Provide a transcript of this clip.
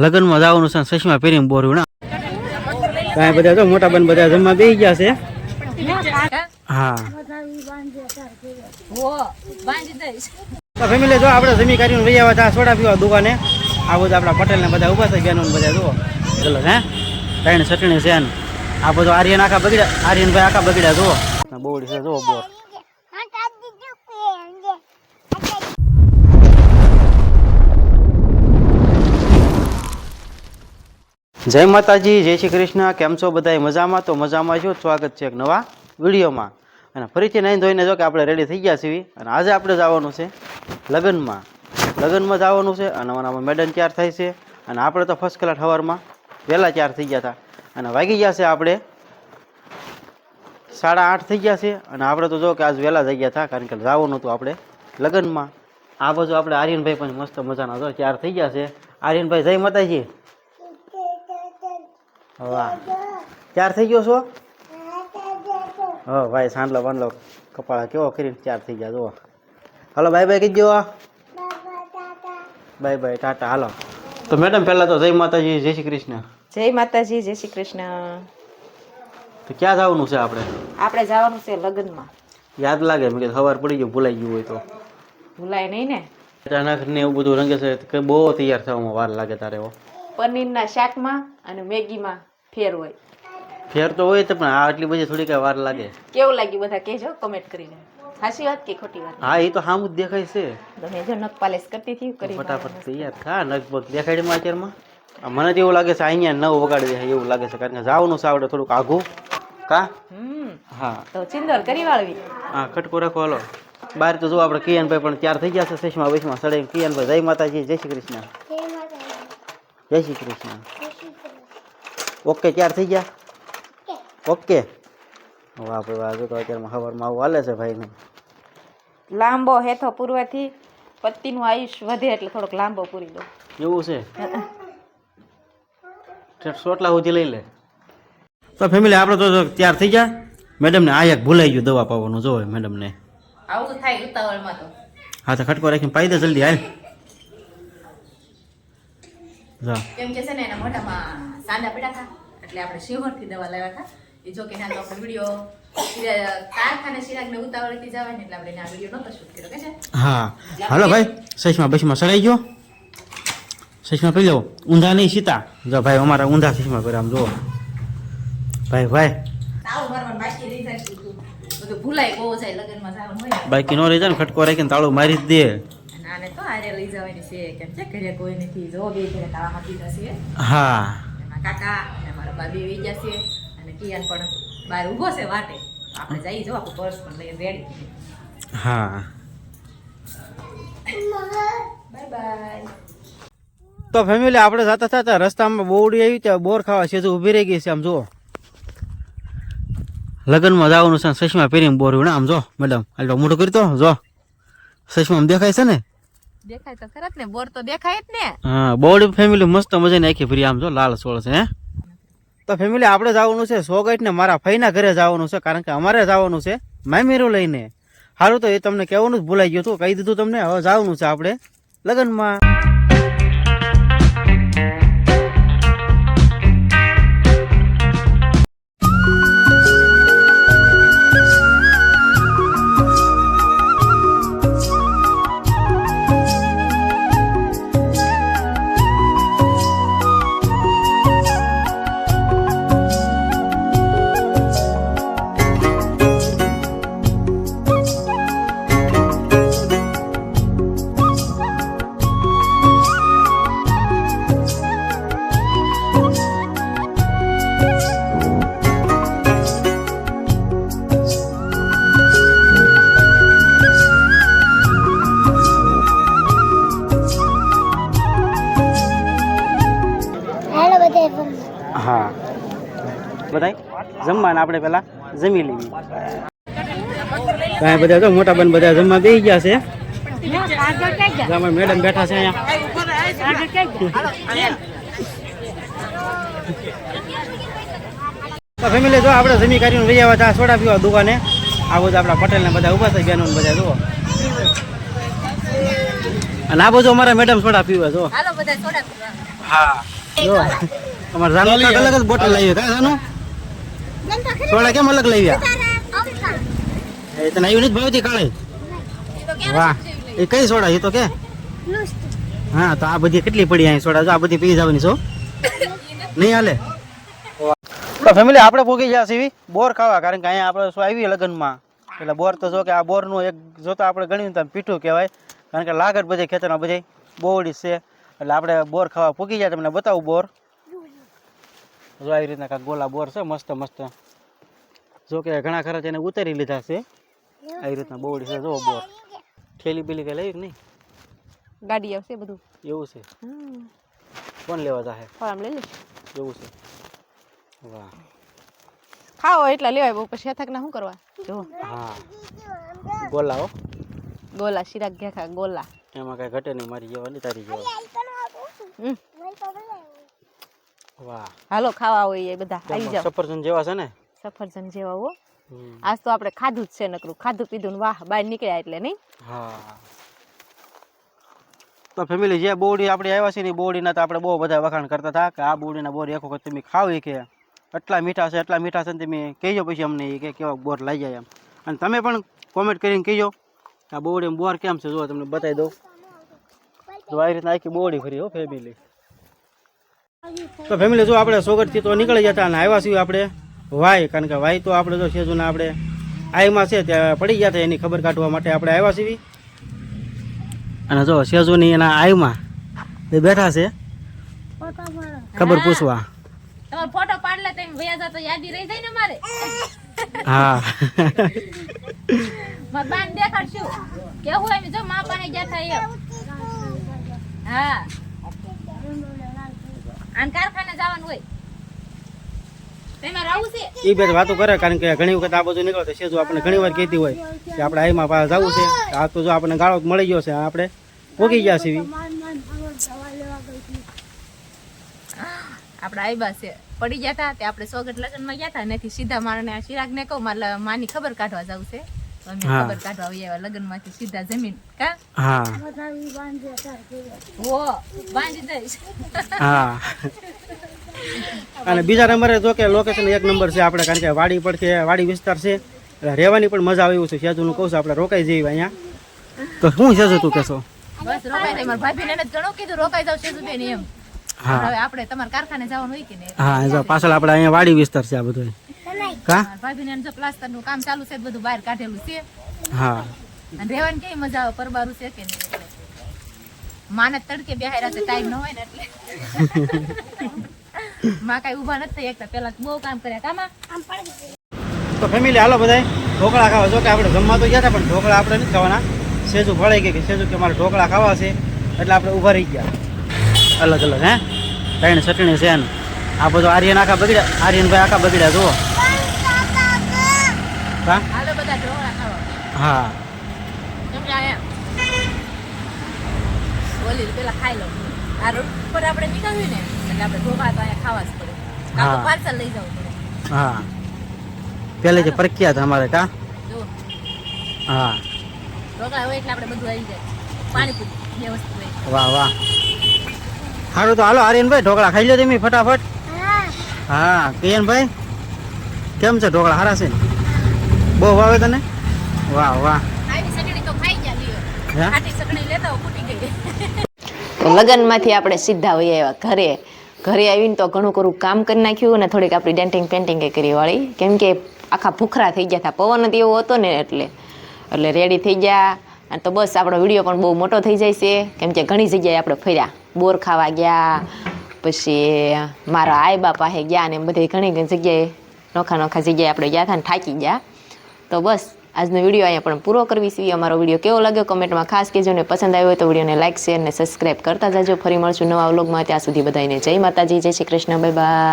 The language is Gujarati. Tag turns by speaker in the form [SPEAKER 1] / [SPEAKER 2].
[SPEAKER 1] લગ્ન માં જવાનું છે, ચશ્મા પહેરીને બોર્યું ના કાંઈ બધા તો મોટા બન બધા જમવા બેસી ગયા છે. હા તો ફેમિલી જો આપણે જમી કરીને વહી આવ્યા હતા સોડા પીવા દુકાને. આ બધું આપણા પટેલ ને બધા ઉભા થઈ ગયા બધા જુઓ ચલો હે ત્રણ ચટણી છે ને આ બધું આર્યન આખા બગડ્યા, આર્યનભાઈ આખા બગડ્યા જુઓ બોવડી છે જુઓ બોર. જય માતાજી, જય શ્રી કૃષ્ણ. કેમ છો બધા? મજામાં? તો મજામાં છો. સ્વાગત છે એક નવા વિડીયોમાં. અને ફરીથી નાઈ ધોઈને જો કે આપણે રેડી થઈ ગયા છીએ અને આજે આપણે જવાનું છે લગ્નમાં. લગ્નમાં જવાનું છે અને આમાં મેડમ તૈયાર થાય છે અને આપણે તો ફર્સ્ટ ક્લાસ સવારમાં વહેલા તૈયાર થઈ ગયા હતા અને વાગી ગયા છે આપણે 8:30 થઈ ગયા છે અને આપણે તો જો કે આજ વહેલા જઈ ગયા હતા કારણ કે જવાનું હતું આપણે લગ્નમાં. આ બાજુ આપણે આર્યનભાઈ પણ મસ્ત મજાના જો તૈયાર થઈ ગયા છે. આર્યનભાઈ જય માતાજી. વાહ, તૈયાર થઈ ગયો છો? હા ભાઈ, સાંડલો બાંડલો કપાળા કેવો કરીને તૈયાર થઈ ગયા જુઓ. હાલો બાય બાય કહી દો. બાય બાય ટાટા હાલો. તો મેડમ પહેલા તો જય માતાજી, જય શ્રી કૃષ્ણ.
[SPEAKER 2] જય માતાજી, જય શ્રી કૃષ્ણ.
[SPEAKER 1] તો ક્યાં જવાનું છે આપણે?
[SPEAKER 2] આપણે જવાનું છે લગ્નમાં.
[SPEAKER 1] યાદ લાગે મેં કીધું સવાર પડી ગયું, ભૂલાઈ ગયું હોય તો.
[SPEAKER 2] ભૂલાય નહીં ને.
[SPEAKER 1] અચાનક ને એવું બધું રંગે છે કે બહુ તૈયાર થવામાં વાર લાગે તારે.
[SPEAKER 2] પનીરના શાકમાં અને મેગીમાં ફેર હોય.
[SPEAKER 1] ફેર તો હોય તો પણ આ આટલી બધી થોડી કઈ વાર લાગે.
[SPEAKER 2] કેવું લાગ્યું બધા કહેજો કમેન્ટ કરીને. સાચી વાત કે ખોટી વાત?
[SPEAKER 1] હા એ તો સામું જ દેખાય છે.
[SPEAKER 2] તમે જો નખ પાલિશ કરતી હતી કરી
[SPEAKER 1] ફટાફટ તૈયાર થા નખ દેખાડીમાં અત્યારમાં. મને તો એવું લાગે છે અહીંયા 9 વગાડી દે એવું લાગે છે કારણ કે જવાનું છે આપણે થોડુંક આઘું કા. હા
[SPEAKER 2] તો ચિંદર કરી વાળવી.
[SPEAKER 1] હા ખટકો રાખો હાલો. બહાર તો જો આપણે કિયાનભાઈ પણ તૈયાર થઈ ગયા છે ચશ્મા બસમાં સડાઈ. કિયાનભાઈ જય માતાજી, જય શ્રી કૃષ્ણ. જય શ્રી કૃષ્ણ. ઓકે તૈયાર થઈ ગયા? ઓકે. વાહ ભાઈ વાહ, જો તો અત્યારમાં સવારમાં આવું હાલે છે ભાઈને.
[SPEAKER 2] લાંબો હેથો પૂરવાથી પતિનું આયુષ્ય વધે એટલે થોડોક લાંબો પૂરી દો.
[SPEAKER 1] એવું છે? સોટલા સુધી લઈ લે. તો ફેમિલી આપણે તો તૈયાર થઈ ગયા. મેડમને આ એક ભૂલાઈ ગયું દવા પાવાનું જોવે મેડમને.
[SPEAKER 2] આવું થાય ઉતાવળમાં તો.
[SPEAKER 1] હા તો ખટકો રાખીને પાઈ દે જલ્દી હાલ.
[SPEAKER 2] કેમ કે છે ને એના મોઢામાં સાંડા પડ્યા હતા એટલે આપણે શિહોરથી દવા લાવ્યા હતા. એ જો કે નાનો આપણે વિડીયો કારખાને ચિરાગને ઉતાવળથી જવાય ને એટલે આપણે આ વિડીયો નતો શૂટ કર્યો કે છે.
[SPEAKER 1] હા હાલો ભાઈ, સચમાં બસમાં સડાઈ ગયો. સચમાં પી લો, ઊંધા નહીં સીતા. જો ભાઈ અમારા ઊંધા સચમાં કરે આમ જુઓ ભાઈ. ભાઈ
[SPEAKER 2] તાળું મારવાનું બાકી રહી જાય બધું ભૂલાય બહુ જાય લગ્નમાં જવાનું હોય ને.
[SPEAKER 1] બાકી નો રહી જાય ને ખટકો રાખીને તાળું મારી જ દે.
[SPEAKER 2] આને તો આરે લઈ જવાની છે કેમ છે ઘરે કોઈ નથી. જો બે ઘરે તાળામાં પીધા છે.
[SPEAKER 1] હા
[SPEAKER 2] એમાં કાકા અને મારા બાબી વહી ગયા છે અને કિયાન પણ બહાર ઊભો છે વાટે. આપણે જઈ જો આપણું પર્સ પણ લઈને રેડી.
[SPEAKER 1] હા
[SPEAKER 2] બાય બાય.
[SPEAKER 1] તો ફેમિલી આપણે જતા થતા રસ્તામાં બોવડી આવી ત્યાં બોર ખાવા છે ઊભી રહી ગઈ છે. આમ જુઓ લગ્નમાં જવાનું છે, ચશ્મા પહેરીને બોર્યું ને આમ જો મેડમ આટલો મોટું કરી તો જો ચશ્મા દેખાય છે ને.
[SPEAKER 2] દેખાય તો ખરા ને, બોર તો દેખાય જ ને.
[SPEAKER 1] હા બોવડી ફેમિલી મસ્ત મજાની આખી ફરી આમ જો લાલ સોળ છે. હે તો ફેમિલી આપણે જવાનું છે સોગટ ને મારા ફઈના ઘરે જવાનું છે કારણ કે અમારે જવાનું છે મામીરું લઈને. સારું તો એ તમને કહેવાનું જ ભૂલાઈ ગયું હતું, કહી દીધું તમને. હવે જવાનું છે આપણે લગ્નમાં. હા બધાય જમવાના આપણે પેલા જમી લેવી. કાંઈ બધા તો મોટા બન બધા જમવા બેસી ગયા છે. મેડમ બેઠા છે અહીંયા. ફેમિલી જો આપણે જમી કરીને વહી આવ્યા હતા સોડા પીવા દુકાને. આ બધું આપણા પટેલ ને બધા ઉભા થઈ ગયા બધા જુઓ અને આ બધું અમારા મેડમ સોડા પીવે જો.
[SPEAKER 2] હાલો બધા સોડા પીવા.
[SPEAKER 1] હા જો અમારે જાનુ કાંઈક અલગ જ બોટલ લાવી કાં જાનુ સોડા કેમ અલગ લાવ્યા એ તને આવી નથી ભાવતી કાળી
[SPEAKER 2] એ તો ક્યાં
[SPEAKER 1] વાહ એ કઈ સોડા એ તો કે હા તો આ બધી કેટલી પડી અહીં સોડા જો આ બધી પી જવાની છો નહીં હાલે તો ફેમિલી આપણે પોગી ગયા છીએ બોર ખાવા કારણ કે અહીંયા આપણે શું આવી લગ્નમાં એટલે બોર તો જો કે આ બોરનું એક જોતા આપણે ગણ્યું તો પીઠું કહેવાય કારણ કે લાગત બધે ખેતરમાં બધે બોવડી છે એટલે આપણે બોર ખાવા પૂકી જાય તમને બતાવું બોર જો આવી રીતના કાંઈક ગોલા બોર છે મસ્ત મસ્ત જો કે ઘણા ખરા તેને ઉતારી લીધા છે આવી રીતના બોવડી છે જો બોર થેલી બીલી કઈ લઈ કે નહીં
[SPEAKER 2] ગાડી આવશે બધું
[SPEAKER 1] એવું છે કોણ લેવા જાહે
[SPEAKER 2] આમ લઈ લઈશ
[SPEAKER 1] એવું છે વાહ
[SPEAKER 2] ખાઓ એટલા લેવાય બહુ પછી અથક ના શું કરવા જો
[SPEAKER 1] હા ગોલા હો
[SPEAKER 2] ગોલા શિરાક ગયા ખા ગોલા
[SPEAKER 1] એમાં કઈ ઘટે નહીં મારી જેવા નહીં તારી જેવા વાહ
[SPEAKER 2] હાલો ખાવા હોય એ બધા આવી જાવ
[SPEAKER 1] સફરજન જેવા છે ને
[SPEAKER 2] સફરજન જેવા હો આજ તો આપણે ખાધું જ છે નકરું ખાધું પીધું ને વાહ બહાર નીકળ્યા એટલે નહીં
[SPEAKER 1] હા તો ફેમિલી જે બોડી આપણે આવ્યા છે ને બોડીના તો આપણે બહુ બધા વખાણ કરતા હતા કે આ બોડીના બોર એક વખત તમે ખાવ કે એટલા મીઠા છે ને તમે કહેજો પછી અમને કે કેવા બોર લઈ જાય એમ અને તમે પણ કોમેન્ટ કરીને કહેજો કે આ બોડી બોર કેમ છે જો તમને બતાવી દઉં જો આવી રીતના આખી બોડી ફરી હો ફેમિલી તો ફેમિલી જો આપણે સોગટથી તો નીકળી જતા અને આવ્યા છીએ આપણે વાય કારણ કે વાય તો આપણે જો સેજુના આપણે આઈમાં છે ત્યાં પડી ગયા હતા એની ખબર કાઢવા માટે આપણે આવ્યા છીએ અને જો સેજુની એના આઈમાં એ બેઠા છે ખબર પૂછવા
[SPEAKER 2] તમારો ફોટો પાડલે તમે વયા જાતો યાદી રહી જાય ને મારે
[SPEAKER 1] હા
[SPEAKER 2] માર બાન દેખાડશું કેવું એમ જો માં પાને ગયા થા એમ હા આન કારખાને જવાનું હોય તેમાં રાવું છે
[SPEAKER 1] એ બે વાતો કરે કારણ કે ઘણી વખત આ બધું નીકળે સેજુ આપણે ઘણી વાર કહેતી હોય કે આપણે આઈમાં પાછા જવું છે આ તો જો આપણને ગાળો મળી ગયો છે આપણે પોગી ગયા છીએ
[SPEAKER 2] આપણે આઈબા છે પડી ગયા હતા તે આપણે સોગટ લગ્નમાં ગયા હતા નથી સીધા મારને ચિરાગ ને કહું મારા માની ખબર કાઢવા જવું છે અમે ખબર કાઢવા આવ્યા લગ્નમાંથી સીધા જમીન કા
[SPEAKER 1] હા
[SPEAKER 2] ઓ બાંધી દઈશ
[SPEAKER 1] હા અને બીજા નંબરે જો કે લોકેશન એક નંબર છે આપણે કારણ કે વાડી પર છે વાડી વિસ્તાર છે એટલે રહેવાની પણ મજા આવે એવું છે સેજુનું કહું છું આપણે રોકાઈ જઈએ અહીંયા તો શું સેજુ તું કહેશો
[SPEAKER 2] બસ રોકાઈ જાય મારા ભાભીને એને ઘણું કીધું રોકાઈ જાવ સેજુ બેન એમ
[SPEAKER 1] હા
[SPEAKER 2] હવે આપણે તમારા કારખાને જવાનું હોય કે નહીં
[SPEAKER 1] હા જો પાછળ આપણે અહીંયા વાડી વિસ્તાર છે આ બધું કા
[SPEAKER 2] મારા ભાભીને એને જો પ્લાસ્ટરનું કામ ચાલુ છે બધું બહાર કાઢેલું છે
[SPEAKER 1] હા
[SPEAKER 2] અને રહેવાની કેવી મજા આવે પરબારું છે કે નહીં એટલે માને તડકે બેહાર્યા છે ટાઈમ ન હોય ને એટલે માં કઈ ઊભા નથી થઈ એકતા પેલા બહુ કામ કર્યા કામાં
[SPEAKER 1] તો ફેમિલી હાલો બધાય ઢોકળા ખાવા જો કે આપણે જમવા તો ગયા હતા પણ ઢોકળા આપણે નથી ખાવાના સેજુ ફળાઈ ગઈ કે સેજુ કે મારે ઢોકળા ખાવા છે એટલે આપણે ઊભા રહી ગયા અલગ અલગ હે ત્રણ ચટણી છે ને આ બધું આર્યન આખા બગડ્યા આર્યનભાઈ આખા બગડ્યા જુઓ હા
[SPEAKER 2] હાલો બધા ઢોકળા ખાવા
[SPEAKER 1] હા
[SPEAKER 2] કેમ કે આયા ઓલી પેલા ખાઈ લો આ રોડ પર આપણે નીકળ્યું ને એટલે આપણે ઢોકળા તો અહીંયા ખાવા જ પડે કાં તો પાર્સલ લઈ જવું પડે
[SPEAKER 1] હા પહેલેથી પ્રખ્યાત અમારે કા
[SPEAKER 2] જો
[SPEAKER 1] હા
[SPEAKER 2] ઢોકળા હોય એટલે આપણે બધું આવી જાય પાણીપુરી બે વસ્તુ હોય
[SPEAKER 1] વાહ વાહ સારું તો હાલો આર્યનભાઈ ઢોકળા ખાઈ લો તમે ફટાફટ હા કિયનભાઈ કેમ છે ઢોકળા સારા છે બહુ ભાવે તને વાહ વાહ
[SPEAKER 2] આવી સગડી તો ખાઈ ગયા લ્યો
[SPEAKER 1] હે?
[SPEAKER 2] ખાટી સગડી લેતા હો ફૂટી ગઈ
[SPEAKER 3] તો લગ્નમાંથી આપણે સીધા વહી આવ્યા ઘરે આવીને તો ઘણું ખરું કામ કરી નાખ્યું અને થોડીક આપણી ડેન્ટિંગ પેન્ટિંગ કરી વાળી કેમ કે આખા ભૂખરા થઈ ગયા હતા પવન જ એવો હતો ને એટલે રેડી થઈ ગયા અને તો બસ આપણો વિડીયો પણ બહુ મોટો થઈ જાય છે કેમ કે ઘણી જગ્યાએ આપણે ફર્યા બોર ખાવા ગયા પછી મારા આઈ બા પાસે ગયા ને બધી ઘણી જગ્યાએ નોખા જગ્યાએ આપણે ગયા હતા ને થાકી ગયા તો બસ આજનો વિડીયો અહીંયા પણ પૂરો કરવી છે અમારો વિડીયો કેવો લાગ્યો કમેન્ટમાં ખાસ કહેજો ને પસંદ આવ્યો હોય તો વિડીયોને લાઈક શેર અને સબસ્ક્રાઈબ કરતા જાજો ફરી મળશું નવા વ્લોગમાં ત્યાં સુધી બધાને જય માતાજી જય શ્રી કૃષ્ણ બાય બાય